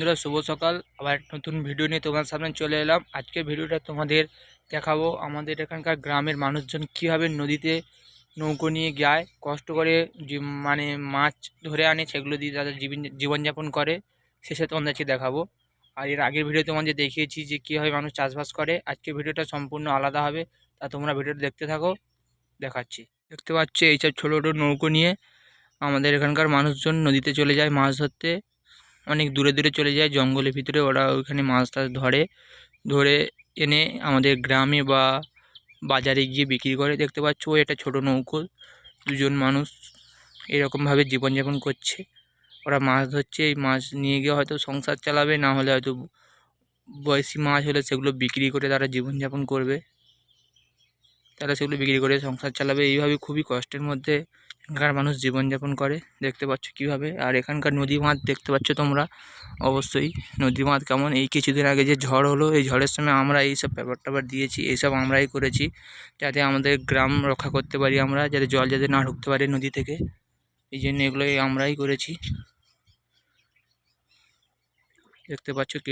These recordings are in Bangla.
বন্ধুরা, শুভ সকাল। আবার নতুন ভিডিও নিয়ে তোমার সামনে চলে এলাম। আজকের ভিডিওটা তোমাদের দেখাবো আমাদের এখানকার গ্রামের মানুষজন কীভাবে নদীতে নৌকো নিয়ে যায়, কষ্ট করে মানে মাছ ধরে আনে, সেগুলো দিয়ে তাদের জীবনযাপন করে। শেষে তোমাদেরকে দেখাবো। আর এর আগের ভিডিও তোমাদের দেখিয়েছি যে কীভাবে মানুষ চাষবাস করে। আজকের ভিডিওটা সম্পূর্ণ আলাদা হবে, তা তোমরা ভিডিওটা দেখতে থাকো, দেখাচ্ছি। দেখতে পাচ্ছ এইসব ছোটো ছোটো নৌকো নিয়ে আমাদের এখানকার মানুষজন নদীতে চলে যায় মাছ ধরতে। অনেক দূরে দূরে চলে যায় জঙ্গলের ভিতরে, ওরা ওইখানে মাছ টাছ ধরে এনে আমাদের গ্রামে বা বাজারে গিয়ে বিক্রি করে। দেখতে পাচ্ছ এটা ছোট নৌকো, দুজন মানুষ এরকমভাবে জীবনযাপন করছে। ওরা মাছ ধরছে, এই মাছ নিয়ে গিয়ে হয়তো সংসার চালাবে, না হলে হয়তো বয়সী মাছ হলে সেগুলো বিক্রি করে তারা জীবনযাপন করবে, তারা সেগুলো বিক্রি করে সংসার চালাবে। এইভাবে খুবই কষ্টের মধ্যে এখানকার মানুষ জীবনযাপন করে। দেখতে পাচ্ছ কীভাবে। আর এখানকার নদী বাঁধ দেখতে পাচ্ছ তোমরা, অবশ্যই নদী বাঁধ কেমন। এই কিছুদিন আগে যে ঝড় হলো, এই ঝড়ের সময় আমরা এইসব পেপার টেপার দিয়েছি, এইসব আমরাই করেছি যাতে আমাদের গ্রাম রক্ষা করতে পারি আমরা, যাতে জল যাতে না ঢুকতে পারে নদী থেকে। এই জন্য এগুলোই আমরাই করেছি। দেখতে পাচ্ছ কি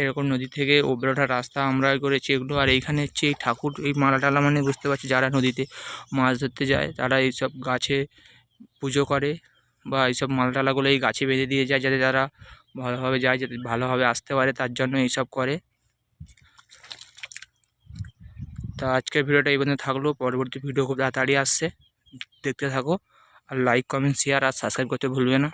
এরকম নদী থেকে ওপরে ওঠার রাস্তা আমরাই করেছি এগুলো। আর এইখানে হচ্ছে এই ঠাকুর, এই মালা টালা, মানে বুঝতে পারছি যারা নদীতে মাছ ধরতে যায় তারা এইসব গাছে পুজো করে, বা এইসব মালা টালাগুলো এই গাছে বেঁধে দিয়ে যায় যাতে তারা ভালোভাবে যায়, যাতে ভালোভাবে আসতে পারে, তার জন্য এইসব করে। তা আজকের ভিডিওটা এই পর্যন্ত থাকলো। পরবর্তী ভিডিও খুব তাড়াতাড়ি আসছে, দেখতে থাকো। আর লাইক, কমেন্ট, শেয়ার আর সাবস্ক্রাইব করতে ভুলবে না।